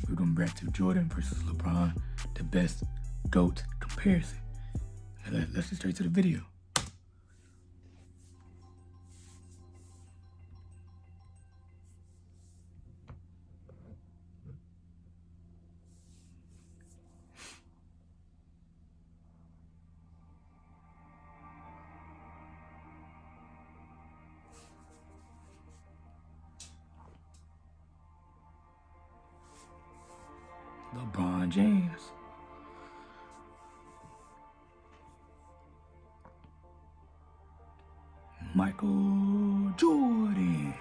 we're going back to Jordan versus LeBron, the best GOAT comparison. Let's get straight to the video. LeBron James. Michael Jordan.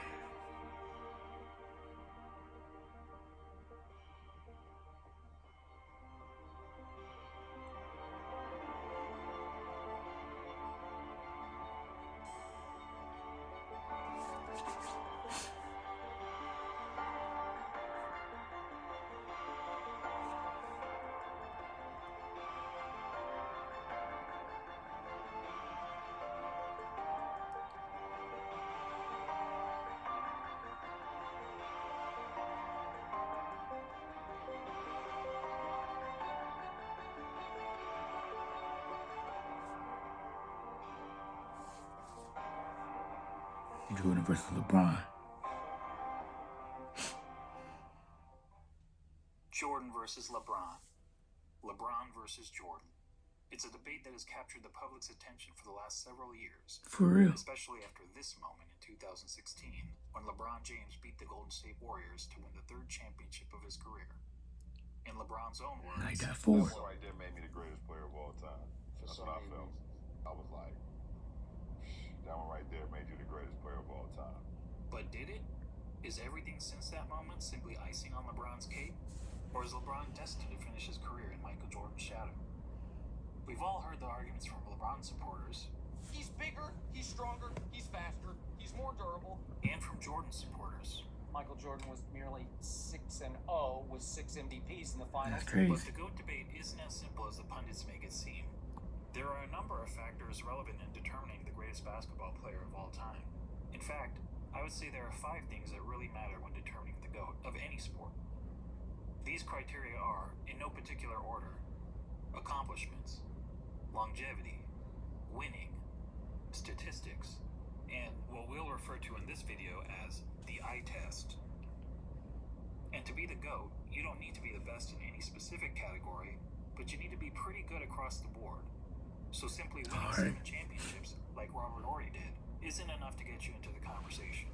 Jordan versus LeBron. Jordan versus LeBron. LeBron versus Jordan. It's a debate that has captured the public's attention for the last several years. For real. Especially after this moment in 2016, when LeBron James beat the Golden State Warriors to win the third championship of his career. In LeBron's own words, I got four. That one right there made me the greatest player of all time. That's what I felt. I was like, that one right there made you the greatest player of all time. But did it? Is everything since that moment simply icing on LeBron's cake? Or is LeBron destined to finish his career in Michael Jordan's shadow? We've all heard the arguments from LeBron supporters. He's bigger, he's stronger, he's faster, he's more durable. And from Jordan supporters. Michael Jordan was merely 6-0 with 6 MVPs in the finals. That's crazy. But the GOAT debate isn't as simple as the pundits make it seem. There are a number of factors relevant in determining the greatest basketball player of all time. In fact, I would say there are 5 things that really matter when determining the GOAT of any sport. These criteria are, in no particular order, accomplishments, longevity, winning, statistics, and what we'll refer to in this video as the eye test. And to be the GOAT, you don't need to be the best in any specific category, but you need to be pretty good across the board. So simply winning 7 championships, like Robert Horry did, isn't enough to get you into the conversation.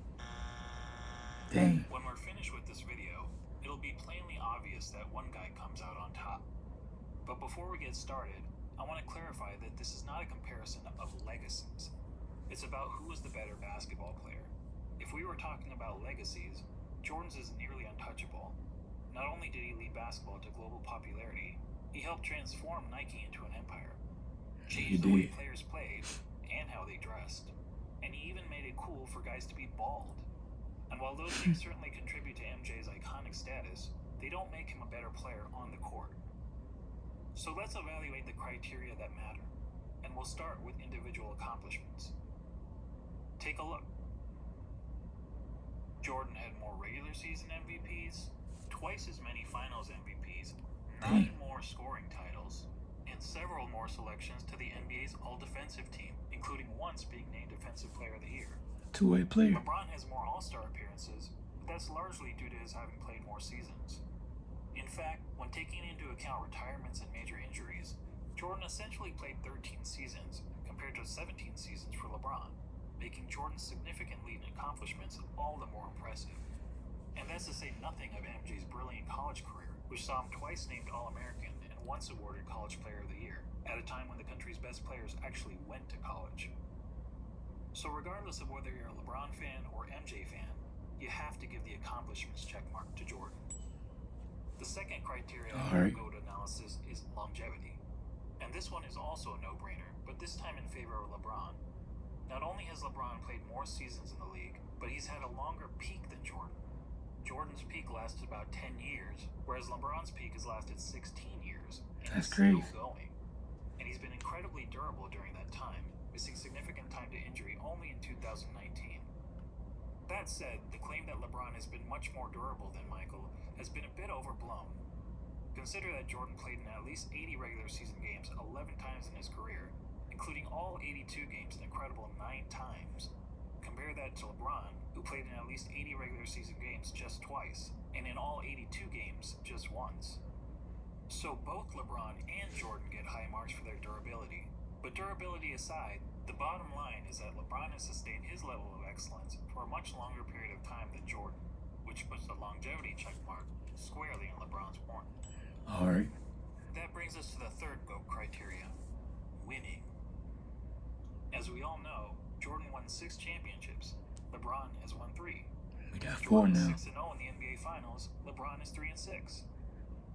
Dang. When we're finished with this video, it'll be plainly obvious that one guy comes out on top. But before we get started, I want to clarify that this is not a comparison of legacies. It's about who is the better basketball player. If we were talking about legacies, Jordan's is nearly untouchable. Not only did he lead basketball to global popularity, he helped transform Nike into an empire. Changed the way players played and how they dressed. And he even made it cool for guys to be bald. And while those things certainly contribute to MJ's iconic status, they don't make him a better player on the court. So let's evaluate the criteria that matter, and we'll start with individual accomplishments. Take a look. Jordan had more regular season MVPs, twice as many finals MVPs, 9 more scoring titles, and several more selections to the NBA's all-defensive team, including once being named Defensive Player of the Year. Two-way player. LeBron has more All-Star appearances, but that's largely due to his having played more seasons. In fact, when taking into account retirements and major injuries, Jordan essentially played 13 seasons compared to 17 seasons for LeBron, making Jordan's significant lead in accomplishments all the more impressive. And that's to say nothing of MJ's brilliant college career, which saw him twice named All-American and once awarded College Player of the Year, at a time when the country's best players actually went to college. So regardless of whether you're a LeBron fan or MJ fan, you have to give the accomplishments checkmark to Jordan. The second criteria of GOAT analysis is longevity. And this one is also a no-brainer, but this time in favor of LeBron. Not only has LeBron played more seasons in the league, but he's had a longer peak than Jordan. Jordan's peak lasted about 10 years, whereas LeBron's peak has lasted 16 years. And That's he's crazy. still going. And he's been incredibly durable during that time, missing significant time to injury only in 2019. That said, the claim that LeBron has been much more durable than Michael has been a bit overblown. Consider that Jordan played in at least 80 regular season games 11 times in his career, including all 82 games an incredible 9 times. Compare that to LeBron, who played in at least 80 regular season games just twice, and in all 82 games just once. So both LeBron and Jordan get high marks for their durability. But durability aside, the bottom line is that LeBron has sustained his level of excellence for a much longer period of time than Jordan, which puts the longevity checkmark squarely in LeBron's corner. All right. That brings us to the third GOAT criteria, winning. As we all know, Jordan won 6 championships. LeBron has won 3. We got 4 Jordan is now. 6-0 in the NBA Finals. LeBron is 3-6.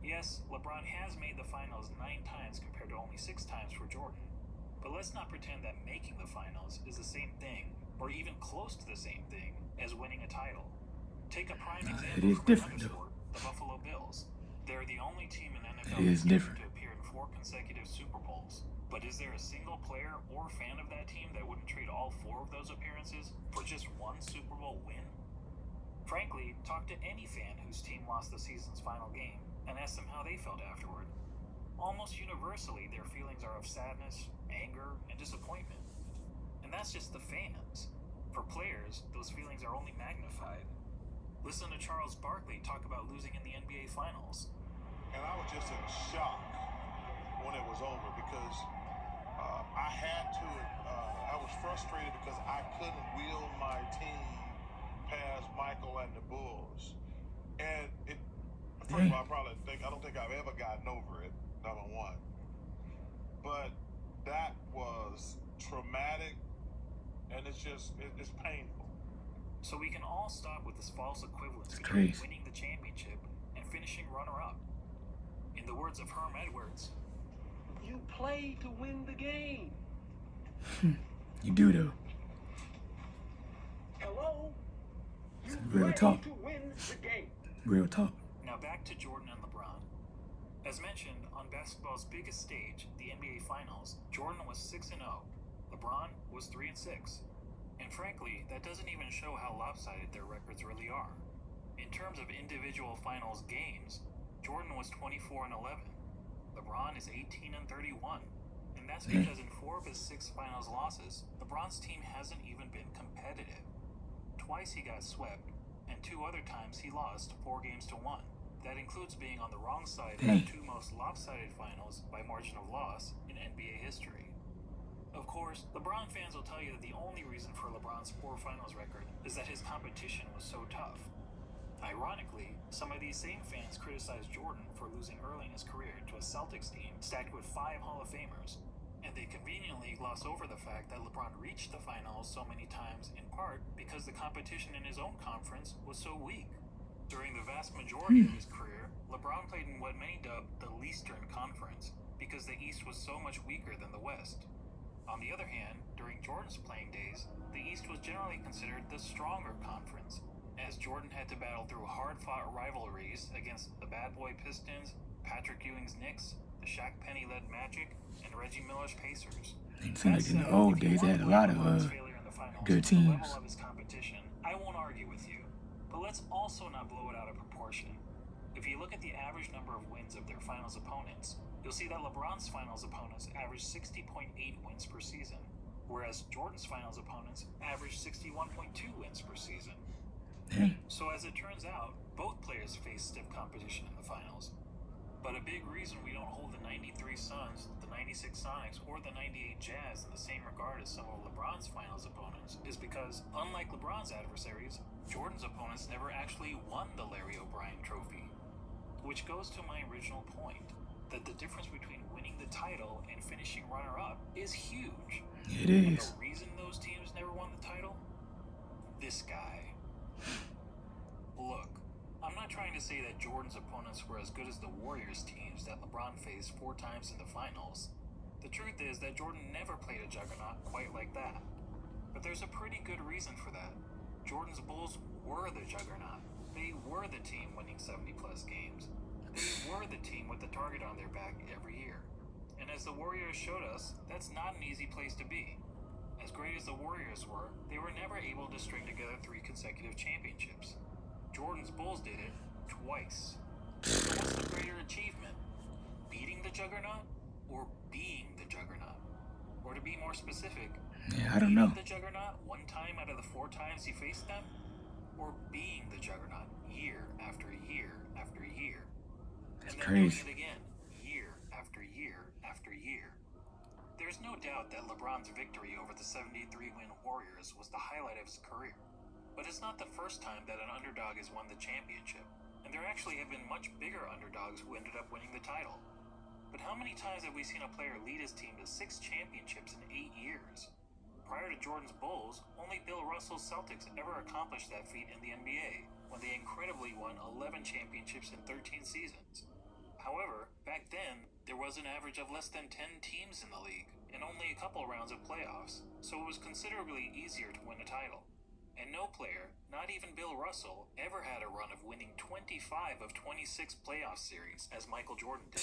Yes, LeBron has made the finals 9 times compared to only 6 times for Jordan. But let's not pretend that making the finals is the same thing, or even close to the same thing, as winning a title. Take a prime It example is from different, another though. sport, the Buffalo Bills. They're the only team in NFL It is history different. to appear in 4 consecutive Super Bowls. But is there a single player or fan of that team that wouldn't trade all 4 of those appearances for just 1 Super Bowl win? Frankly, talk to any fan whose team lost the season's final game and ask them how they felt afterward. Almost universally, their feelings are of sadness, anger, and disappointment. And that's just the fans. For players, those feelings are only magnified. Listen to Charles Barkley talk about losing in the NBA Finals. And I was just in shock when it was over because I was frustrated because I couldn't wheel my team past Michael and the Bulls. And first of all, I don't think I've ever gotten over it, number one. But that was traumatic, and it's painful. So we can all stop with this false equivalence It's between crazy. winning the championship and finishing runner-up. In the words of Herm Edwards, you play to win the game. You do, though. Hello? You Real play talk. to win the game. Real talk. now back to Jordan and LeBron. As mentioned, on basketball's biggest stage, the NBA Finals, Jordan was 6-0. LeBron was 3-6. And frankly, that doesn't even show how lopsided their records really are. In terms of individual finals games, Jordan was 24-11. LeBron is 18-31. And that's because in 4 of his 6 finals losses, LeBron's team hasn't even been competitive. Twice he got swept, and 2 other times he lost 4 games to 1. That includes being on the wrong side of the 2 most lopsided finals by margin of loss in NBA history. Of course, LeBron fans will tell you that the only reason for LeBron's poor finals record is that his competition was so tough. Ironically, some of these same fans criticized Jordan for losing early in his career to a Celtics team stacked with 5 Hall of Famers, and they conveniently gloss over the fact that LeBron reached the finals so many times in part because the competition in his own conference was so weak. During the vast majority of his career, LeBron played in what many dubbed the Leastern Conference because the East was so much weaker than the West. On the other hand, during Jordan's playing days, the East was generally considered the stronger conference, as Jordan had to battle through hard-fought rivalries against the Bad Boy Pistons, Patrick Ewing's Knicks, the Shaq Penny-led Magic, and Reggie Miller's Pacers. It seemed like in the old days, they had a lot of good teams. The level of his competition, I won't argue with you, but let's also not blow it out of proportion. If you look at the average number of wins of their finals opponents, you'll see that LeBron's finals opponents averaged 60.8 wins per season, whereas Jordan's finals opponents averaged 61.2 wins per season. So as it turns out, both players face stiff competition in the finals. But a big reason we don't hold the 93 Suns, the 96 Sonics, or the 98 Jazz in the same regard as some of LeBron's finals opponents is because, unlike LeBron's adversaries, Jordan's opponents never actually won the Larry O'Brien Trophy. Which goes to my original point, that the difference between winning the title and finishing runner-up is huge. It And is. the reason those teams never won the title? This guy. Look, I'm not trying to say that Jordan's opponents were as good as the Warriors teams that LeBron faced 4 times in the finals. The truth is that Jordan never played a juggernaut quite like that. But there's a pretty good reason for that. Jordan's Bulls were the juggernaut. They were the team winning 70-plus games. They were the team with the target on their back every year. And as the Warriors showed us, that's not an easy place to be. As as great as the Warriors were, they were never able to string together 3 consecutive championships. Jordan's Bulls did it twice. So what's the greater achievement? Beating the Juggernaut or being the Juggernaut? Or to be more specific, Yeah, I don't know. beating the Juggernaut 1 time out of the 4 times he faced them? Or being the Juggernaut year after year after year? That's and then crazy. doing it again, year after year after year. There's no doubt that LeBron's victory over the 73-win Warriors was the highlight of his career. But it's not the first time that an underdog has won the championship, and there actually have been much bigger underdogs who ended up winning the title. But how many times have we seen a player lead his team to 6 championships in 8 years? Prior to Jordan's Bulls, only Bill Russell's Celtics ever accomplished that feat in the NBA, when they incredibly won 11 championships in 13 seasons. However, back then, there was an average of less than 10 teams in the league, and only a couple rounds of playoffs, so it was considerably easier to win a title. And no player, not even Bill Russell, ever had a run of winning 25 of 26 playoff series as Michael Jordan did.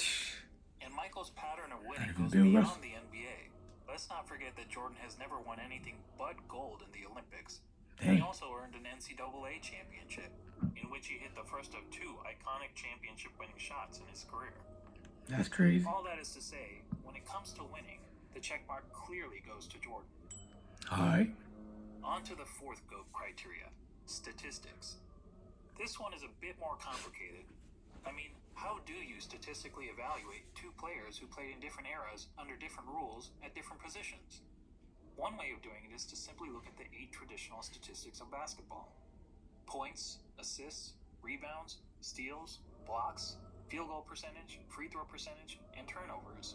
And Michael's pattern of winning even goes Bill beyond Russell. the NBA. Let's not forget that Jordan has never won anything but gold in the Olympics. Dang. He also earned an NCAA championship, in which he hit the first of 2 iconic championship-winning shots in his career. That's crazy. All that is to say, when it comes to winning, the checkmark clearly goes to Jordan. Alright. On to the 4th GOAT criteria, statistics. This one is a bit more complicated. I mean, how do you statistically evaluate 2 players who played in different eras under different rules at different positions? One way of doing it is to simply look at the 8 traditional statistics of basketball. Points, assists, rebounds, steals, blocks, field goal percentage, free throw percentage, and turnovers.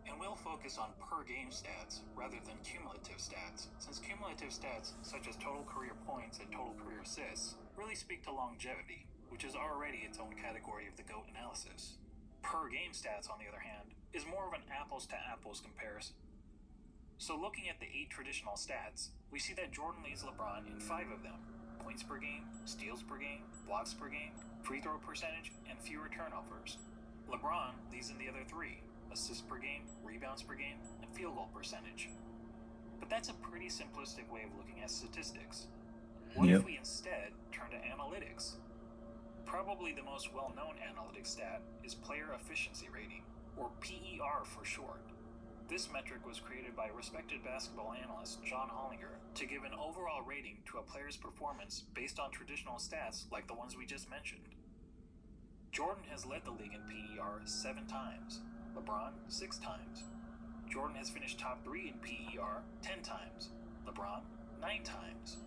And we'll focus on per-game stats rather than cumulative stats, since cumulative stats, such as total career points and total career assists, really speak to longevity, which is already its own category of the GOAT analysis. Per-game stats, on the other hand, is more of an apples-to-apples comparison. So looking at the 8 traditional stats, we see that Jordan leads LeBron in 5 of them: points per game, steals per game, blocks per game, free throw percentage, and fewer turnovers. LeBron leads in the other 3: assists per game, rebounds per game, and field goal percentage. But that's a pretty simplistic way of looking at statistics. What Yep. if we instead turn to analytics? Probably the most well-known analytic stat is player efficiency rating, or PER for short. This metric was created by respected basketball analyst John Hollinger to give an overall rating to a player's performance based on traditional stats like the ones we just mentioned. Jordan has led the league in PER 7 times, LeBron 6 times. Jordan has finished top 3 in PER 10 times, LeBron 9 times.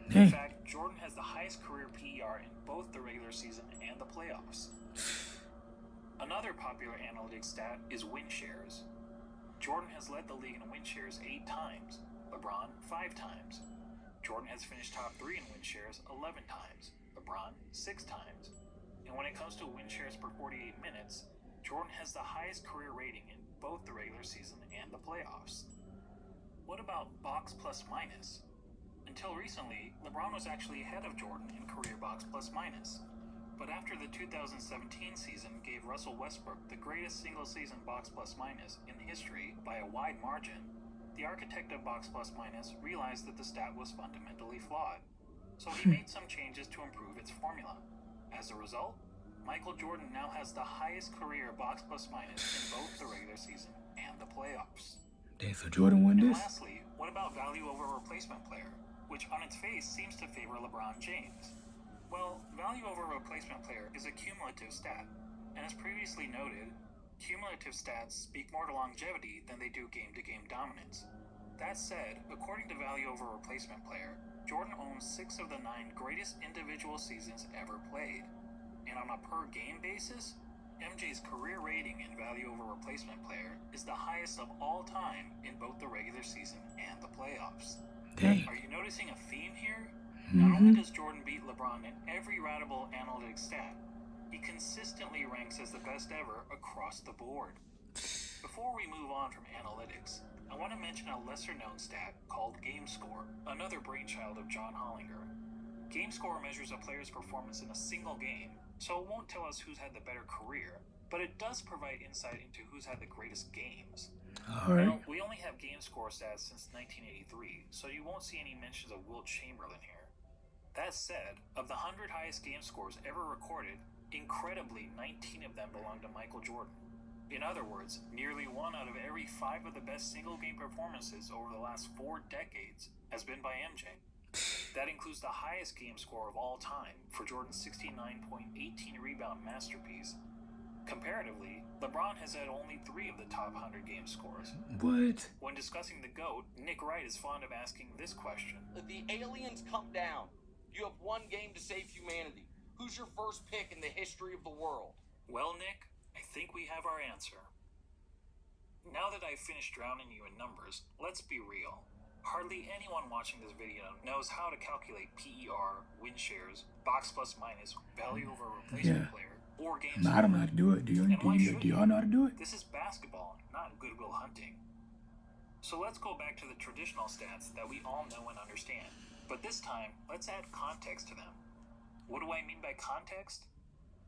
In Dang. fact, Jordan has the highest career PER in both the regular season and the playoffs. Another popular analytics stat is win shares. Jordan has led the league in win shares 8 times, LeBron 5 times. Jordan has finished top 3 in win shares 11 times, LeBron 6 times. And when it comes to win shares per 48 minutes, Jordan has the highest career rating in both the regular season and the playoffs. What about box plus minus? Until recently, LeBron was actually ahead of Jordan in career box plus minus. But after the 2017 season gave Russell Westbrook the greatest single-season box plus minus in history by a wide margin, the architect of box plus minus realized that the stat was fundamentally flawed. So he made some changes to improve its formula. As a result, Michael Jordan now has the highest career box plus minus in both the regular season and the playoffs. Dang, so Jordan won And this? lastly, what about value over replacement player, which on its face seems to favor LeBron James? Well, value over replacement player is a cumulative stat, and as previously noted, cumulative stats speak more to longevity than they do game-to-game dominance. That said, according to value over replacement player, Jordan owns 6 of the 9 greatest individual seasons ever played. And on a per-game basis, MJ's career rating in value over replacement player is the highest of all time in both the regular season and the playoffs. Dang. Are you noticing a theme here? Not only Mm-hmm. does Jordan beat LeBron in every ratable analytic stat, he consistently ranks as the best ever across the board. Before we move on from analytics, I want to mention a lesser-known stat called game score, another brainchild of John Hollinger. Game score measures a player's performance in a single game, so it won't tell us who's had the better career, but it does provide insight into who's had the greatest games. All right. Now, we only have game score stats since 1983, so you won't see any mentions of Wilt Chamberlain here. That said, of the 100 highest game scores ever recorded, incredibly 19 of them belong to Michael Jordan. In other words, nearly 1 out of every 5 of the best single-game performances over the last 4 decades has been by MJ. That includes the highest game score of all time for Jordan's 69.18 rebound masterpiece. Comparatively, LeBron has had only 3 of the top 100 game scores. What? When discussing the GOAT, Nick Wright is fond of asking this question. The aliens come down. You have 1 game to save humanity. Who's your first pick in the history of the world? Well, Nick, I think we have our answer. Now that I've finished drowning you in numbers, let's be real. Hardly anyone watching this video knows how to calculate PER, win shares, box plus minus, value over replacement player, or games. I don't know how to do it. Do y'all know how to do it? This is basketball, not Goodwill Hunting. So let's go back to the traditional stats that we all know and understand. But this time, let's add context to them. What do I mean by context?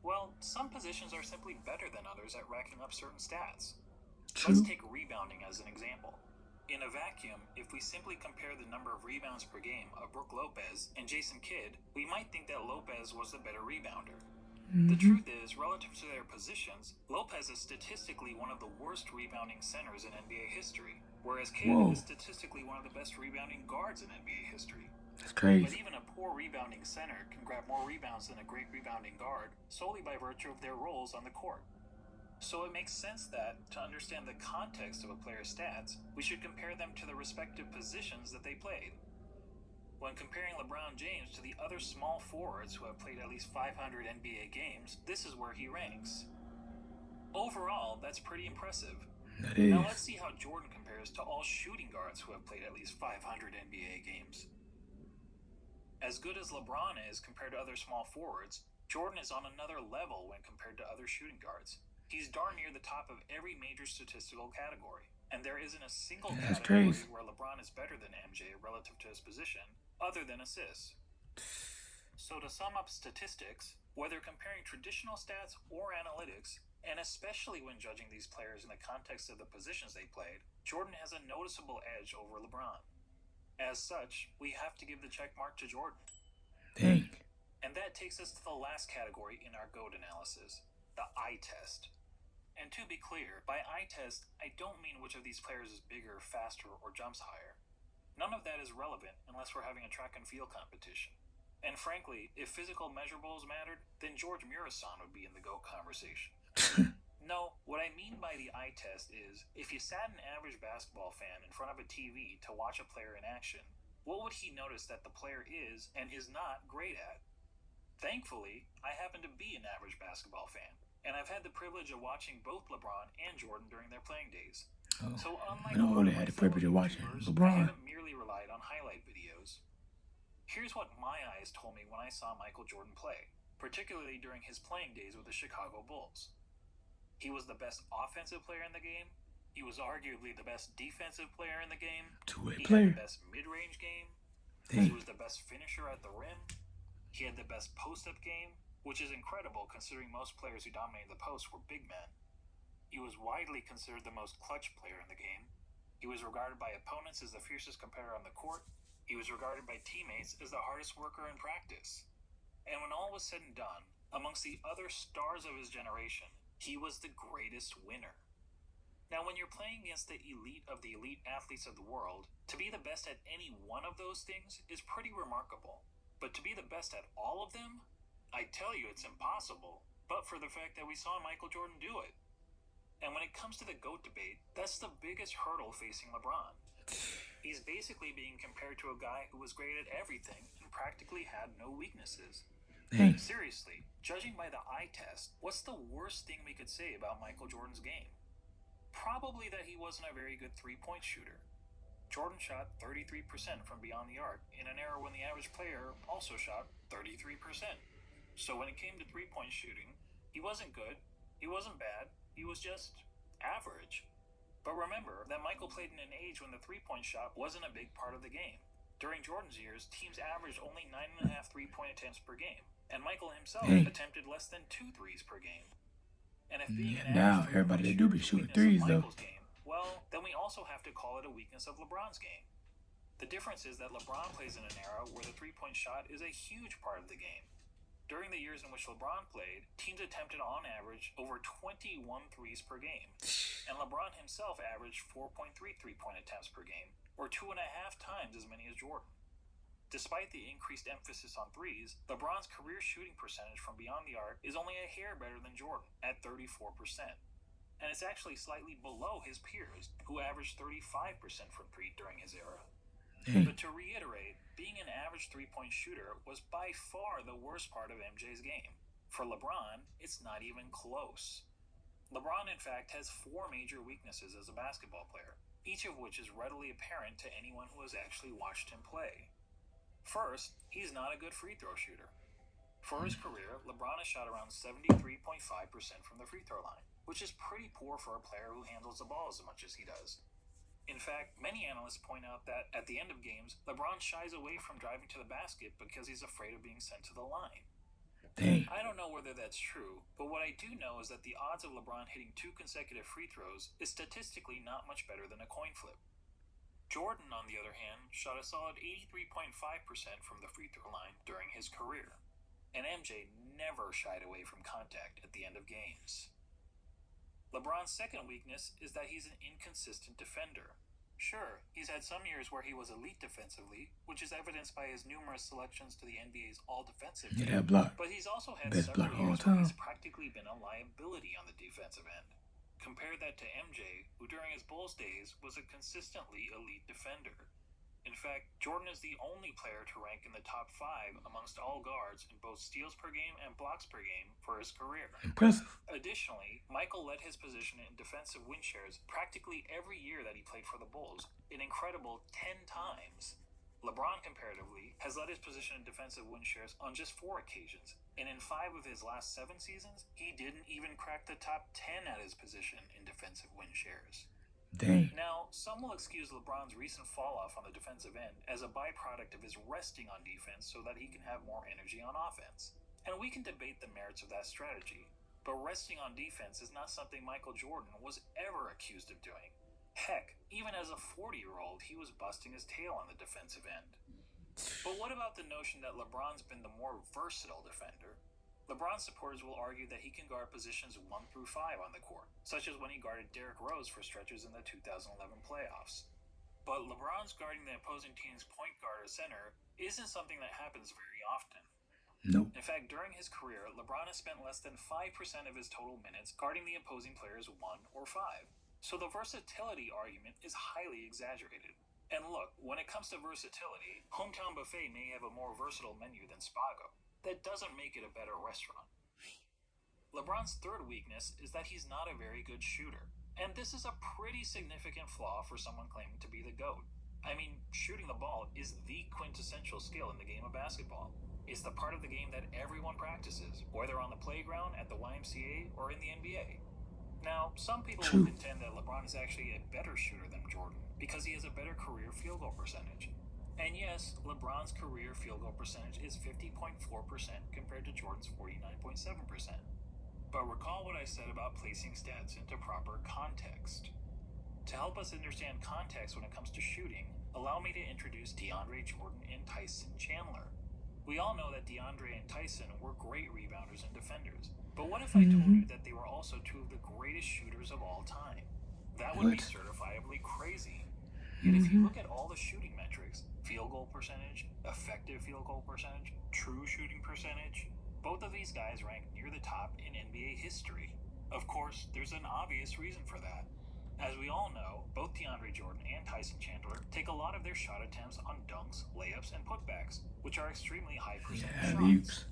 Well, some positions are simply better than others at racking up certain stats. True. Let's take rebounding as an example. In a vacuum, if we simply compare the number of rebounds per game of Brook Lopez and Jason Kidd, we might think that Lopez was the better rebounder. The truth is, relative to their positions, Lopez is statistically one of the worst rebounding centers in NBA history, whereas Kidd is statistically one of the best rebounding guards in NBA history. That's crazy. But even a poor rebounding center can grab more rebounds than a great rebounding guard solely by virtue of their roles on the court. So it makes sense that, to understand the context of a player's stats, we should compare them to the respective positions that they played. When comparing LeBron James to the other small forwards who have played at least 500 NBA games, this is where he ranks. Overall, that's pretty impressive. That is. Now let's see how Jordan compares to all shooting guards who have played at least 500 NBA games. As good as LeBron is compared to other small forwards, Jordan is on another level when compared to other shooting guards. He's darn near the top of every major statistical category, and there isn't a single category where LeBron is better than MJ relative to his position, other than assists. So to sum up statistics, whether comparing traditional stats or analytics, and especially when judging these players in the context of the positions they played, Jordan has a noticeable edge over LeBron. As such, we have to give the check mark to Jordan. Dang. And that takes us to the last category in our GOAT analysis, the eye test. And to be clear, by eye test, I don't mean which of these players is bigger, faster, or jumps higher. None of that is relevant unless we're having a track and field competition. And frankly, if physical measurables mattered, then George Murasan would be in the GOAT conversation. No, what I mean by the eye test is, if you sat an average basketball fan in front of a TV to watch a player in action, what would he notice that the player is and is not great at? Thankfully, I happen to be an average basketball fan, and I've had the privilege of watching both LeBron and Jordan during their playing days. So unlike I don't really had the privilege of watching LeBron. I haven't merely relied on highlight videos. Here's what my eyes told me when I saw Michael Jordan play, particularly during his playing days with the Chicago Bulls. He was the best offensive player in the game. He was arguably the best defensive player in the game. Two-way He player. had the best mid-range game. Dang. He was the best finisher at the rim. He had the best post-up game, which is incredible considering most players who dominated the post were big men. He was widely considered the most clutch player in the game. He was regarded by opponents as the fiercest competitor on the court. He was regarded by teammates as the hardest worker in practice. And when all was said and done, amongst the other stars of his generation, he was the greatest winner. Now, when you're playing against the elite of the elite athletes of the world, to be the best at any one of those things is pretty remarkable. But to be the best at all of them? I tell you it's impossible, but for the fact that we saw Michael Jordan do it. And when it comes to the GOAT debate, that's the biggest hurdle facing LeBron. He's basically being compared to a guy who was great at everything and practically had no weaknesses. Dang. Seriously, judging by the eye test, what's the worst thing we could say about Michael Jordan's game? Probably that he wasn't a very good three-point shooter. Jordan shot 33% from beyond the arc in an era when the average player also shot 33%. So when it came to three-point shooting, he wasn't good, he wasn't bad, he was just average. But remember that Michael played in an age when the three-point shot wasn't a big part of the game. During Jordan's years, teams averaged only 9.5 three-point attempts per game, and Michael himself attempted less than 2 threes per game. And if being Yeah, an now average everybody three-point they do be shooter is a shooting weakness threes of though. Michael's game, well, then we also have to call it a weakness of LeBron's game. The difference is that LeBron plays in an era where the three-point shot is a huge part of the game. During the years in which LeBron played, teams attempted on average over 21 threes per game. And LeBron himself averaged 4.3 three-point attempts per game, or 2.5 times as many as Jordan. Despite the increased emphasis on threes, LeBron's career shooting percentage from beyond the arc is only a hair better than Jordan, at 34%. And it's actually slightly below his peers, who averaged 35% from three during his era. Dang. But to reiterate, being an average three-point shooter was by far the worst part of MJ's game. For LeBron, it's not even close. LeBron, in fact, has 4 major weaknesses as a basketball player, each of which is readily apparent to anyone who has actually watched him play. First, he's not a good free throw shooter. For his career, LeBron has shot around 73.5% from the free throw line, which is pretty poor for a player who handles the ball as much as he does. In fact, many analysts point out that at the end of games, LeBron shies away from driving to the basket because he's afraid of being sent to the line. Dang. I don't know whether that's true, but what I do know is that the odds of LeBron hitting 2 consecutive free throws is statistically not much better than a coin flip. Jordan, on the other hand, shot a solid 83.5% from the free throw line during his career, and MJ never shied away from contact at the end of games. LeBron's second weakness is that he's an inconsistent defender. Sure, he's had some years where he was elite defensively, which is evidenced by his numerous selections to the NBA's all-defensive Yeah, team, that block. but he's also had Best several block of all years where he's time. practically been a liability on the defensive end. Compare that to MJ, who during his Bulls days was a consistently elite defender. In fact, Jordan is the only player to rank in the top 5 amongst all guards in both steals per game and blocks per game for his career. Impressive. Additionally, Michael led his position in defensive win shares practically every year that he played for the Bulls, an incredible 10 times. LeBron, comparatively, has led his position in defensive win shares on just 4 occasions, and in 5 of his last 7 seasons, he didn't even crack the top 10 at his position in defensive win shares. Dang. Now, some will excuse LeBron's recent fall-off on the defensive end as a byproduct of his resting on defense so that he can have more energy on offense. And we can debate the merits of that strategy, but resting on defense is not something Michael Jordan was ever accused of doing. Heck, even as a 40-year-old, he was busting his tail on the defensive end. But what about the notion that LeBron's been the more versatile defender? LeBron supporters will argue that he can guard positions 1 through 5 on the court, such as when he guarded Derrick Rose for stretches in the 2011 playoffs. But LeBron's guarding the opposing team's point guard or center isn't something that happens very often. Nope. In fact, during his career, LeBron has spent less than 5% of his total minutes guarding the opposing players 1 or 5. So the versatility argument is highly exaggerated. And look, when it comes to versatility, Hometown Buffet may have a more versatile menu than Spago. That doesn't make it a better restaurant. LeBron's third weakness is that he's not a very good shooter. And this is a pretty significant flaw for someone claiming to be the GOAT. I mean, shooting the ball is the quintessential skill in the game of basketball. It's the part of the game that everyone practices, whether on the playground, at the YMCA, or in the NBA. Now, some people will contend that LeBron is actually a better shooter than Jordan because he has a better career field goal percentage. And yes, LeBron's career field goal percentage is 50.4% compared to Jordan's 49.7%. But recall what I said about placing stats into proper context. To help us understand context when it comes to shooting, allow me to introduce DeAndre Jordan and Tyson Chandler. We all know that DeAndre and Tyson were great rebounders and defenders. But what if I told you that they were also 2 of the greatest shooters of all time? That would be certifiably crazy. Yet if you look at all the shooting metrics, field goal percentage, effective field goal percentage, true shooting percentage, both of these guys rank near the top in NBA history. Of course, there's an obvious reason for that. As we all know, both DeAndre Jordan and Tyson Chandler take a lot of their shot attempts on dunks, layups, and putbacks, which are extremely high percentage shots.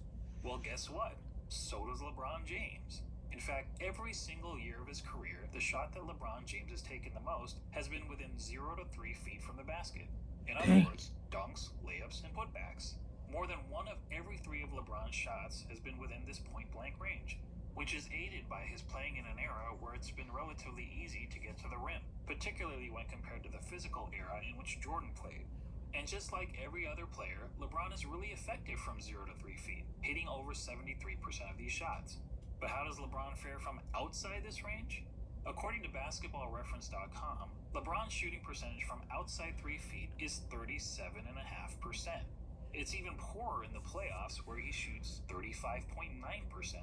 Well, guess what? So does LeBron James. In fact, every single year of his career, the shot that LeBron James has taken the most has been within 0 to 3 feet from the basket. In other words, dunks, layups, and putbacks. More than 1 of every 3 of LeBron's shots has been within this point-blank range, which is aided by his playing in an era where it's been relatively easy to get to the rim, particularly when compared to the physical era in which Jordan played. And just like every other player, LeBron is really effective from 0 to 3 feet, hitting over 73% of these shots. But how does LeBron fare from outside this range? According to basketballreference.com, LeBron's shooting percentage from outside 3 feet is 37.5%. It's even poorer in the playoffs where he shoots 35.9%.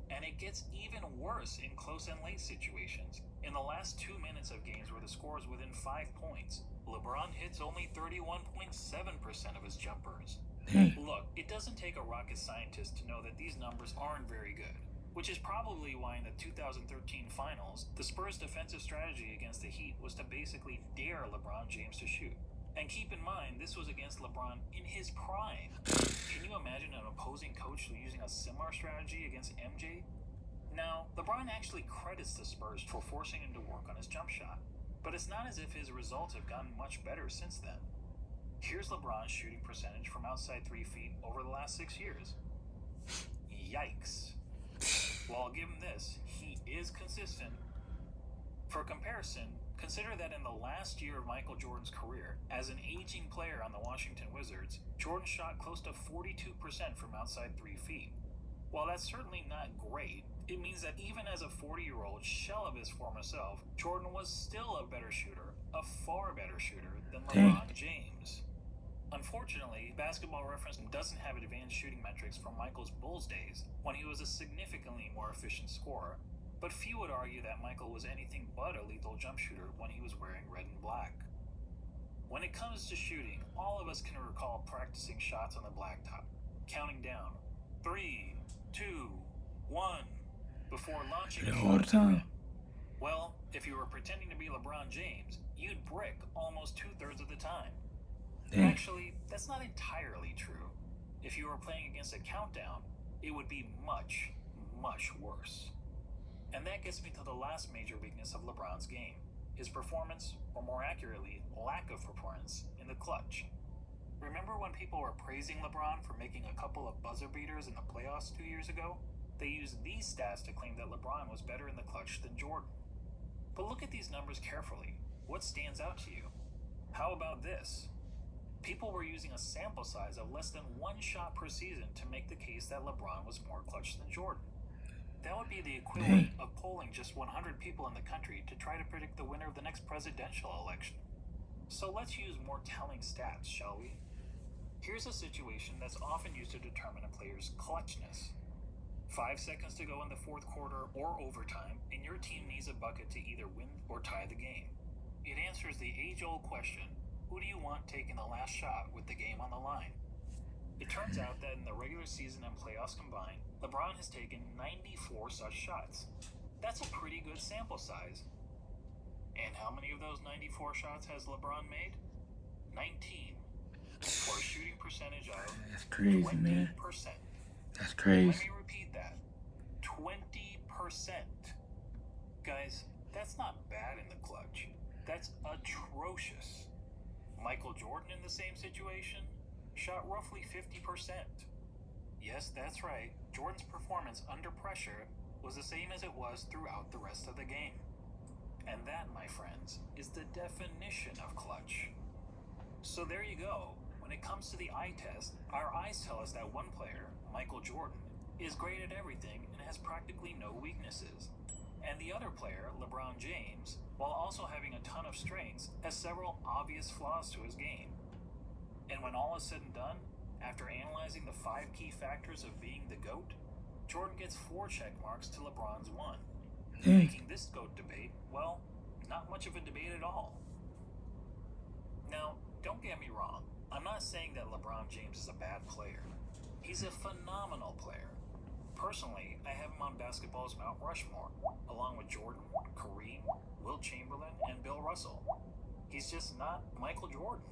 And it gets even worse in close and late situations. In the last 2 minutes of games where the score is within 5 points, LeBron hits only 31.7% of his jumpers. Look, it doesn't take a rocket scientist to know that these numbers aren't very good, which is probably why in the 2013 finals, the Spurs' defensive strategy against the Heat was to basically dare LeBron James to shoot. And keep in mind, this was against LeBron in his prime. Can you imagine an opposing coach using a similar strategy against MJ? Now, LeBron actually credits the Spurs for forcing him to work on his jump shot, but it's not as if his results have gotten much better since then. Here's LeBron's shooting percentage from outside 3 feet over the last 6 years. Yikes. Well, I'll give him this, he is consistent. For comparison, consider that in the last year of Michael Jordan's career, as an aging player on the Washington Wizards, Jordan shot close to 42% from outside 3 feet. While that's certainly not great, it means that even as a 40-year-old shell of his former self, Jordan was still a better shooter, a far better shooter than LeBron James. Unfortunately, Basketball Reference doesn't have advanced shooting metrics from Michael's Bulls days, when he was a significantly more efficient scorer, but few would argue that Michael was anything but a lethal jump shooter when he was wearing red and black. When it comes to shooting, all of us can recall practicing shots on the blacktop, counting down 3, 2, 1, before launching all the time. Well, if you were pretending to be LeBron James, you'd brick almost 2/3 of the time. Actually, that's not entirely true. If you were playing against a countdown, it would be much, much worse. And that gets me to the last major weakness of LeBron's game, his performance, or more accurately, lack of performance, in the clutch. Remember when people were praising LeBron for making a couple of buzzer beaters in the playoffs 2 years ago? They used these stats to claim that LeBron was better in the clutch than Jordan. But look at these numbers carefully. What stands out to you? How about this? People were using a sample size of less than 1 shot per season to make the case that LeBron was more clutch than Jordan. That would be the equivalent of polling just 100 people in the country to try to predict the winner of the next presidential election. So let's use more telling stats, shall we? Here's a situation that's often used to determine a player's clutchness. 5 seconds to go in the fourth quarter or overtime, and your team needs a bucket to either win or tie the game. It answers the age-old question, who do you want taking the last shot with the game on the line? It turns out that in the regular season and playoffs combined, LeBron has taken 94 such shots. That's a pretty good sample size. And how many of those 94 shots has LeBron made? 19. For a shooting percentage of That's crazy, 20%. man. That's crazy. Let me repeat that. 20%. Guys, that's not bad in the clutch. That's atrocious. Michael Jordan in the same situation shot roughly 50%. Yes, that's right. Jordan's performance under pressure was the same as it was throughout the rest of the game. And that, my friends, is the definition of clutch. So there you go. When it comes to the eye test, our eyes tell us that one player, Michael Jordan, is great at everything and has practically no weaknesses. And the other player, LeBron James, while also having a ton of strengths, has several obvious flaws to his game. And when all is said and done, after analyzing the 5 key factors of being the GOAT, Jordan gets 4 check marks to LeBron's 1. Making this GOAT debate, well, not much of a debate at all. Now, don't get me wrong, I'm not saying that LeBron James is a bad player. He's a phenomenal player. Personally, I have him on basketball's Mount Rushmore, along with Jordan, Kareem, Wilt Chamberlain, and Bill Russell. He's just not Michael Jordan.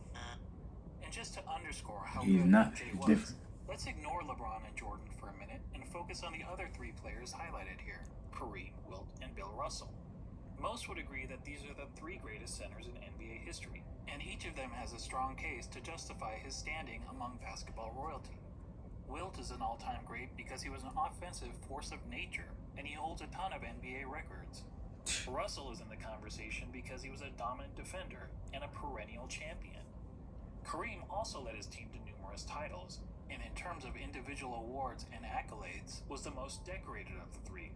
And just to underscore how He's good not. MJ He's was, different. let's ignore LeBron and Jordan for a minute and focus on the other 3 players highlighted here, Kareem, Wilt, and Bill Russell. Most would agree that these are the 3 greatest centers in NBA history, and each of them has a strong case to justify his standing among basketball royalty. Wilt is an all-time great because he was an offensive force of nature, and he holds a ton of NBA records. Russell is in the conversation because he was a dominant defender and a perennial champion. Kareem also led his team to numerous titles, and in terms of individual awards and accolades, was the most decorated of the three.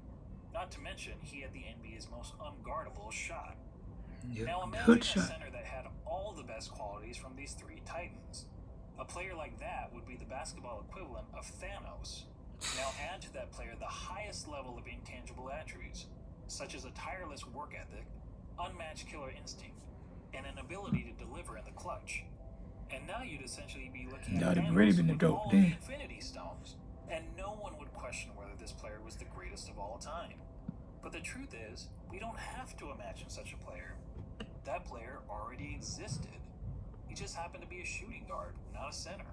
Not to mention, he had the NBA's most unguardable shot. Yep. Now imagine Hood a shot. center that had all the best qualities from these three titans. A player like that would be the basketball equivalent of Thanos. Now add to that player the highest level of intangible attributes, such as a tireless work ethic, unmatched killer instinct, and an ability to deliver in the clutch. And now you'd essentially be looking at That'd have Thanos really been the with GOAT all then. the Infinity Stones, and no one would question whether this player was the greatest of all time. But the truth is, we don't have to imagine such a player. That player already existed. He just happened to be a shooting guard, not a center.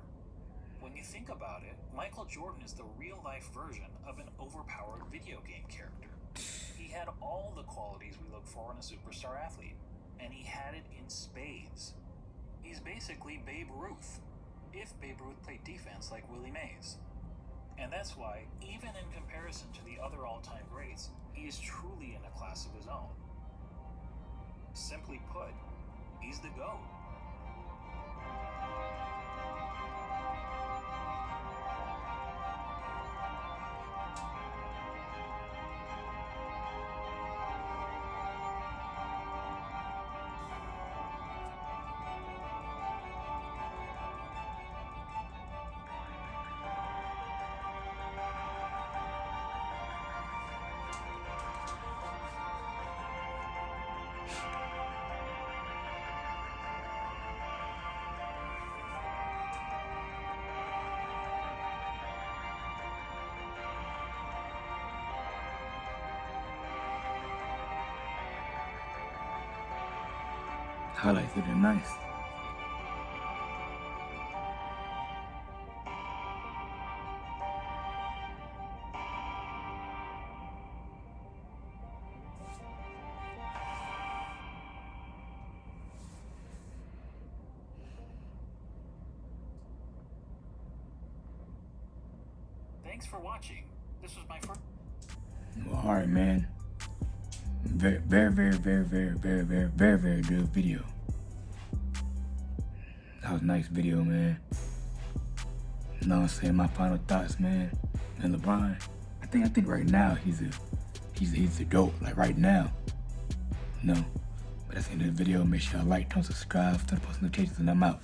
When you think about it, Michael Jordan is the real-life version of an overpowered video game character. He had all the qualities we look for in a superstar athlete, and he had it in spades. He's basically Babe Ruth, if Babe Ruth played defense like Willie Mays. And that's why, even in comparison to the other all-time greats, he is truly in a class of his own. Simply put, he's the GOAT. Highlights looking nice. Thanks for watching. This was my first... Well, all right, man. Very good video. That was a nice video, man. You know what I'm saying? My final thoughts, man. And LeBron, I think right now he's the GOAT. Like right now. No. But that's the end of the video. Make sure y'all like, don't subscribe, turn the post notifications, and I'm out.